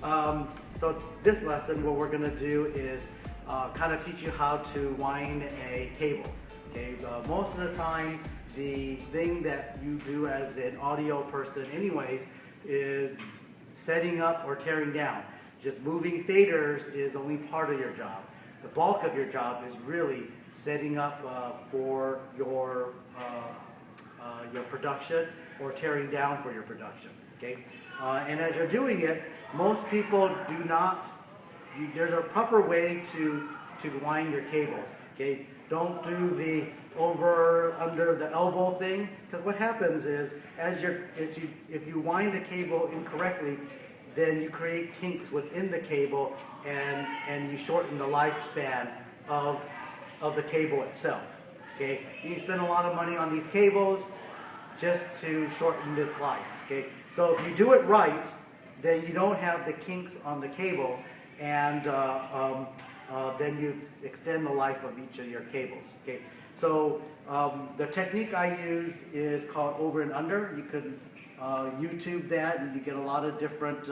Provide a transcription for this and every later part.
So this lesson, what we're going to do is kind of teach you how to wind a cable. Okay, most of the time, the thing that you do as an audio person anyways is setting up or tearing down. Just moving faders is only part of your job. The bulk of your job is really setting up for your production or tearing down for your production. Okay, and as you're doing it, most people do not. There's a proper way to wind your cables. Okay, don't do the over under the elbow thing, because what happens is if you wind the cable incorrectly, then you create kinks within the cable and you shorten the lifespan of the cable itself. Okay, you spend a lot of money on these cables just to shorten its life. Okay, so if you do it right, then you don't have the kinks on the cable, and then you extend the life of each of your cables. Okay, so the technique I use is called over and under. You could YouTube that, and you get a lot of different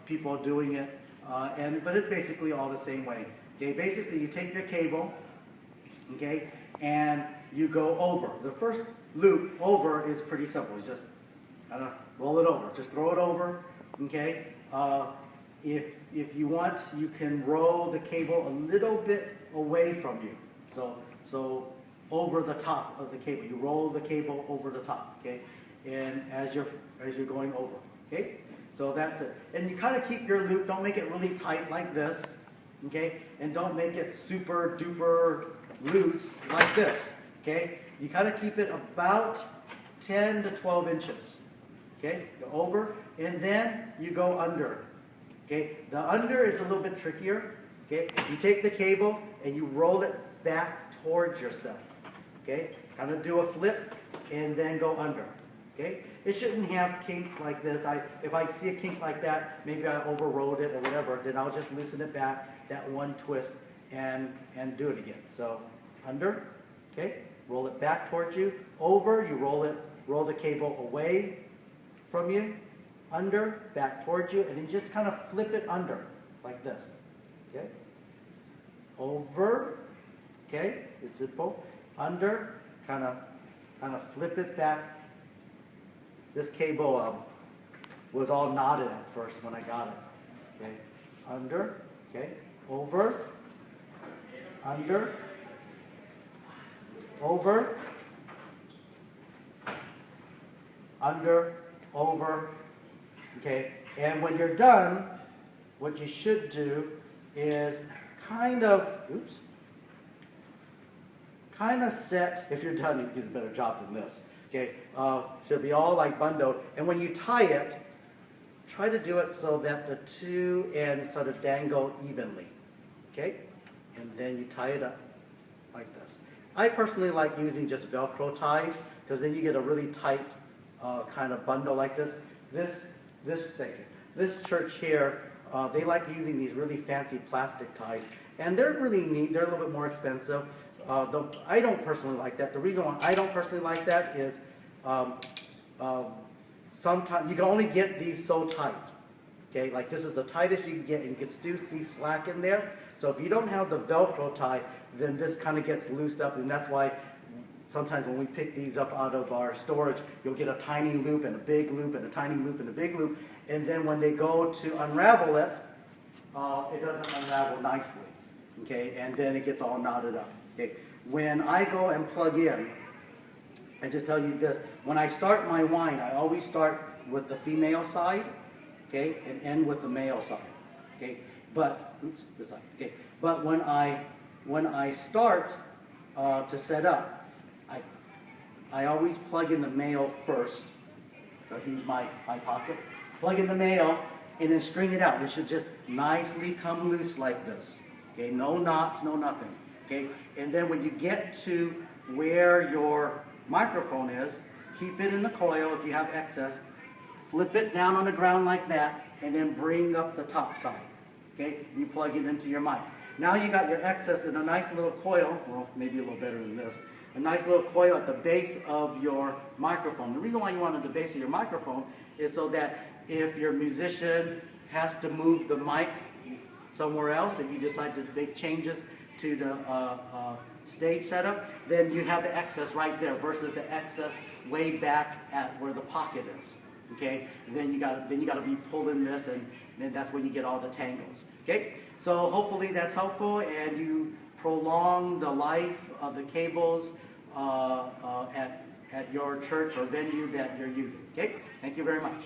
people doing it, but it's basically all the same way. Okay, basically you take your cable, okay, and you go over. The first loop over is pretty simple. It's just kind of roll it over. Just throw it over, okay. If you want, you can roll the cable a little bit away from you. So over the top of the cable. You roll the cable over the top, okay? And as you're going over, okay? So that's it. And you kind of keep your loop, don't make it really tight like this, okay? And don't make it super duper loose like this, okay? You kind of keep it about 10 to 12 inches, okay? Go over, and then you go under. Okay, the under is a little bit trickier. Okay, you take the cable and you roll it back towards yourself. Okay, kind of do a flip and then go under. Okay, it shouldn't have kinks like this. If I see a kink like that, maybe I overrode it or whatever, then I'll just loosen it back, that one twist, and do it again. So under, okay, roll it back towards you. Over, you roll the cable away from you. Under, back towards you, and then just kind of flip it under, like this, okay? Over, okay, it's simple. Under, kind of flip it back. This cable was all knotted at first when I got it, okay? Under, okay, over, under, over, under, over. Okay, and when you're done, what you should do is kind of set, if you're done, you do a better job than this. Okay, should be all like bundled. And when you tie it, try to do it so that the two ends sort of dangle evenly. Okay, and then you tie it up like this. I personally like using just Velcro ties, because then you get a really tight kind of bundle like this. This church here, they like using these really fancy plastic ties, and they're really neat. They're a little bit more expensive. Though I don't personally like that. The reason why I don't personally like that is sometimes you can only get these so tight. Okay, like this is the tightest you can get, and you can still see slack in there. So if you don't have the Velcro tie, then this kind of gets loosed up, and that's why sometimes when we pick these up out of our storage, you'll get a tiny loop and a big loop and a tiny loop and a big loop. And then when they go to unravel it, it doesn't unravel nicely. Okay, and then it gets all knotted up. Okay, when I go and plug in, I just tell you this, when I start my wind, I always start with the female side, okay, and end with the male side. Okay, but, this side, okay. But when I start to set up, I always plug in the male first. So here's my pocket. Plug in the male and then string it out. It should just nicely come loose like this. Okay, no knots, no nothing. Okay, and then when you get to where your microphone is, keep it in the coil if you have excess. Flip it down on the ground like that, and then bring up the top side. Okay, you plug it into your mic. Now you got your excess in a nice little coil. Well, maybe a little better than this. A nice little coil at the base of your microphone. The reason why you want it at the base of your microphone is so that if your musician has to move the mic somewhere else, if you decide to make changes to the stage setup, then you have the excess right there versus the excess way back at where the pocket is. Okay, and then you got to be pulling this, and then that's when you get all the tangles. Okay, so hopefully that's helpful, and you prolong the life of the cables at your church or venue that you're using. Okay, thank you very much.